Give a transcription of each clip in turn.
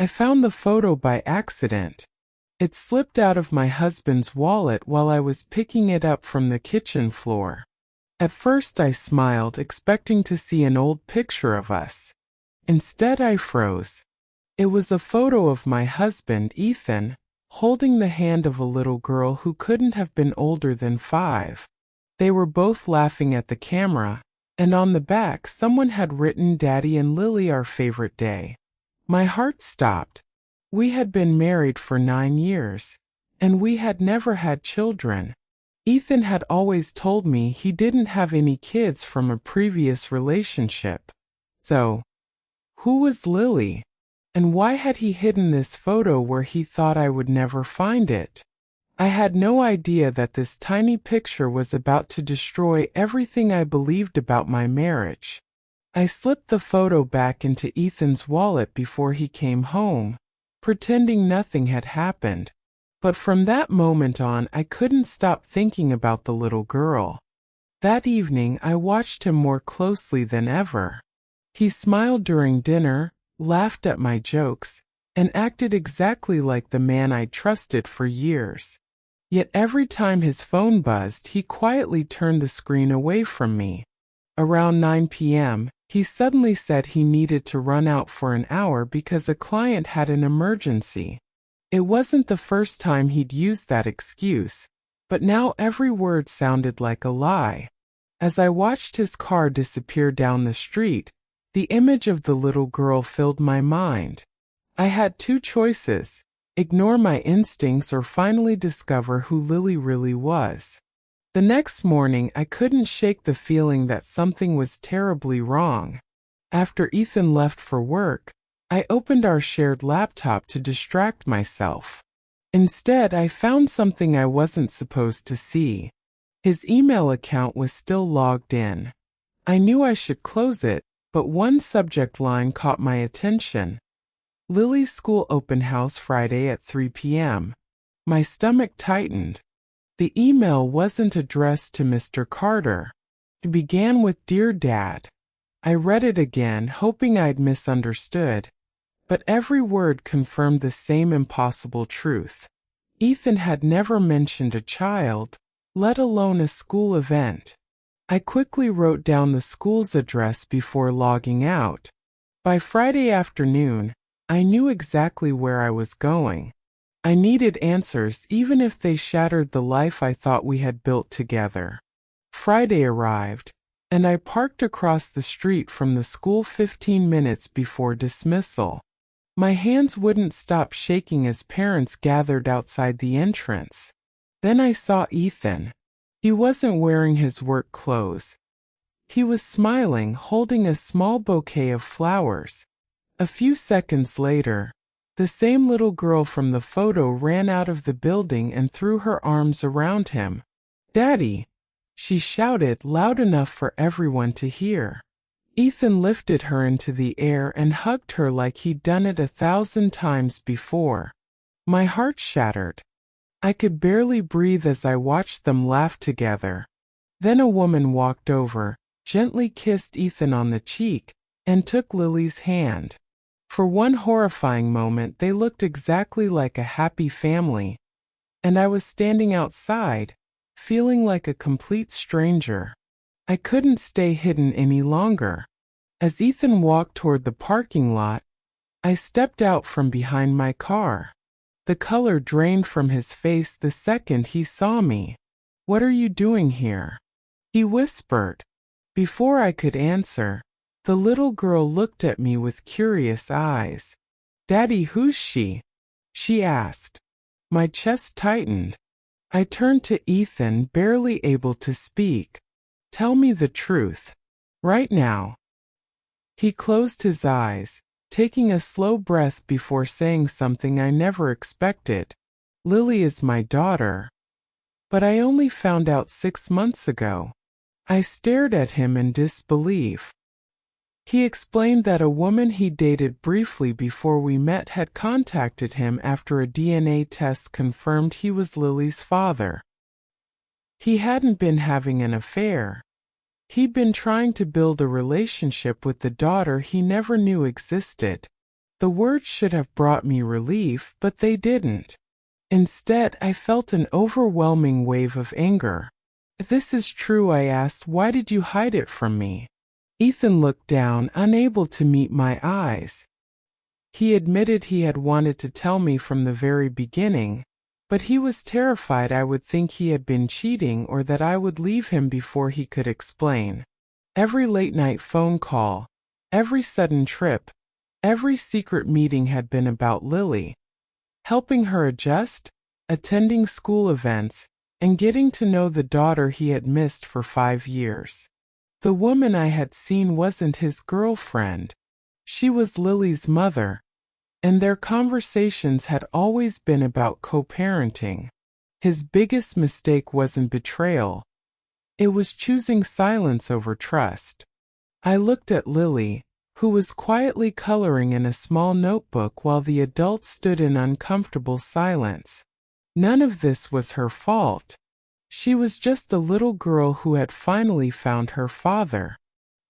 I found the photo by accident. It slipped out of my husband's wallet while I was picking it up from the kitchen floor. At first I smiled, expecting to see an old picture of us. Instead I froze. It was a photo of my husband, Ethan, holding the hand of a little girl who couldn't have been older than 5. They were both laughing at the camera, and on the back someone had written Daddy and Lily our favorite day. My heart stopped. We had been married for 9 years, and we had never had children. Ethan had always told me he didn't have any kids from a previous relationship. So, who was Lily? And why had he hidden this photo where he thought I would never find it? I had no idea that this tiny picture was about to destroy everything I believed about my marriage. I slipped the photo back into Ethan's wallet before he came home, pretending nothing had happened. But from that moment on, I couldn't stop thinking about the little girl. That evening, I watched him more closely than ever. He smiled during dinner, laughed at my jokes, and acted exactly like the man I'd trusted for years. Yet every time his phone buzzed, he quietly turned the screen away from me. Around 9 p.m., he suddenly said he needed to run out for an hour because a client had an emergency. It wasn't the first time he'd used that excuse, but now every word sounded like a lie. As I watched his car disappear down the street, the image of the little girl filled my mind. I had 2 choices: ignore my instincts or finally discover who Lily really was. The next morning, I couldn't shake the feeling that something was terribly wrong. After Ethan left for work, I opened our shared laptop to distract myself. Instead, I found something I wasn't supposed to see. His email account was still logged in. I knew I should close it, but one subject line caught my attention. Lily's school open house Friday at 3 p.m. My stomach tightened. The email wasn't addressed to Mr. Carter. It began with "Dear Dad." I read it again, hoping I'd misunderstood. But every word confirmed the same impossible truth. Ethan had never mentioned a child, let alone a school event. I quickly wrote down the school's address before logging out. By Friday afternoon, I knew exactly where I was going. I needed answers even if they shattered the life I thought we had built together. Friday arrived, and I parked across the street from the school 15 minutes before dismissal. My hands wouldn't stop shaking as parents gathered outside the entrance. Then I saw Ethan. He wasn't wearing his work clothes. He was smiling, holding a small bouquet of flowers. A few seconds later, the same little girl from the photo ran out of the building and threw her arms around him. "Daddy!" she shouted loud enough for everyone to hear. Ethan lifted her into the air and hugged her like he'd done it 1,000 times before. My heart shattered. I could barely breathe as I watched them laugh together. Then a woman walked over, gently kissed Ethan on the cheek, and took Lily's hand. For one horrifying moment, they looked exactly like a happy family, and I was standing outside, feeling like a complete stranger. I couldn't stay hidden any longer. As Ethan walked toward the parking lot, I stepped out from behind my car. The color drained from his face the second he saw me. "What are you doing here?" he whispered. Before I could answer, the little girl looked at me with curious eyes. "Daddy, who's she?" she asked. My chest tightened. I turned to Ethan, barely able to speak. "Tell me the truth. Right now." He closed his eyes, taking a slow breath before saying something I never expected. "Lily is my daughter. But I only found out 6 months ago." I stared at him in disbelief. He explained that a woman he dated briefly before we met had contacted him after a DNA test confirmed he was Lily's father. He hadn't been having an affair. He'd been trying to build a relationship with the daughter he never knew existed. The words should have brought me relief, but they didn't. Instead, I felt an overwhelming wave of anger. If this is true, I asked, why did you hide it from me? Ethan looked down, unable to meet my eyes. He admitted he had wanted to tell me from the very beginning, but he was terrified I would think he had been cheating or that I would leave him before he could explain. Every late-night phone call, every sudden trip, every secret meeting had been about Lily. Helping her adjust, attending school events, and getting to know the daughter he had missed for 5 years. The woman I had seen wasn't his girlfriend. She was Lily's mother, and their conversations had always been about co-parenting. His biggest mistake wasn't betrayal. It was choosing silence over trust. I looked at Lily, who was quietly coloring in a small notebook while the adult stood in uncomfortable silence. None of this was her fault. She was just a little girl who had finally found her father.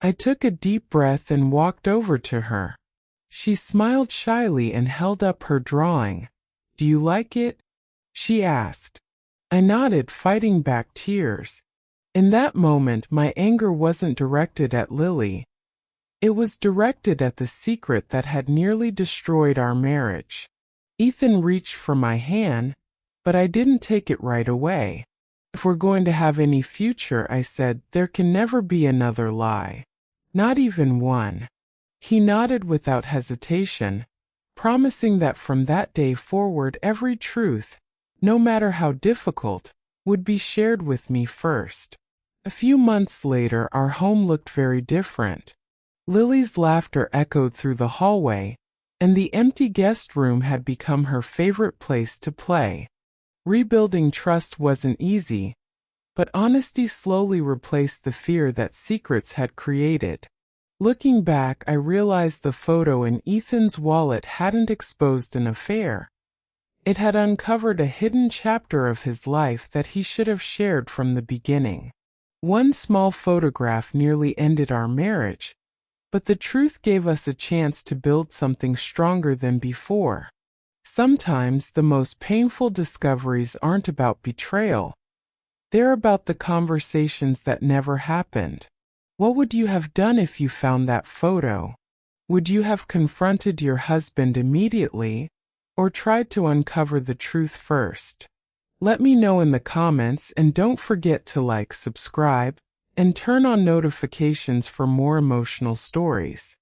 I took a deep breath and walked over to her. She smiled shyly and held up her drawing. "Do you like it?" she asked. I nodded, fighting back tears. In that moment, my anger wasn't directed at Lily. It was directed at the secret that had nearly destroyed our marriage. Ethan reached for my hand, but I didn't take it right away. "If we're going to have any future," I said, "there can never be another lie. Not even one." He nodded without hesitation, promising that from that day forward every truth, no matter how difficult, would be shared with me first. A few months later, our home looked very different. Lily's laughter echoed through the hallway, and the empty guest room had become her favorite place to play. Rebuilding trust wasn't easy, but honesty slowly replaced the fear that secrets had created. Looking back, I realized the photo in Ethan's wallet hadn't exposed an affair. It had uncovered a hidden chapter of his life that he should have shared from the beginning. One small photograph nearly ended our marriage, but the truth gave us a chance to build something stronger than before. Sometimes the most painful discoveries aren't about betrayal. They're about the conversations that never happened. What would you have done if you found that photo? Would you have confronted your husband immediately, or tried to uncover the truth first? Let me know in the comments, and don't forget to like, subscribe, and turn on notifications for more emotional stories.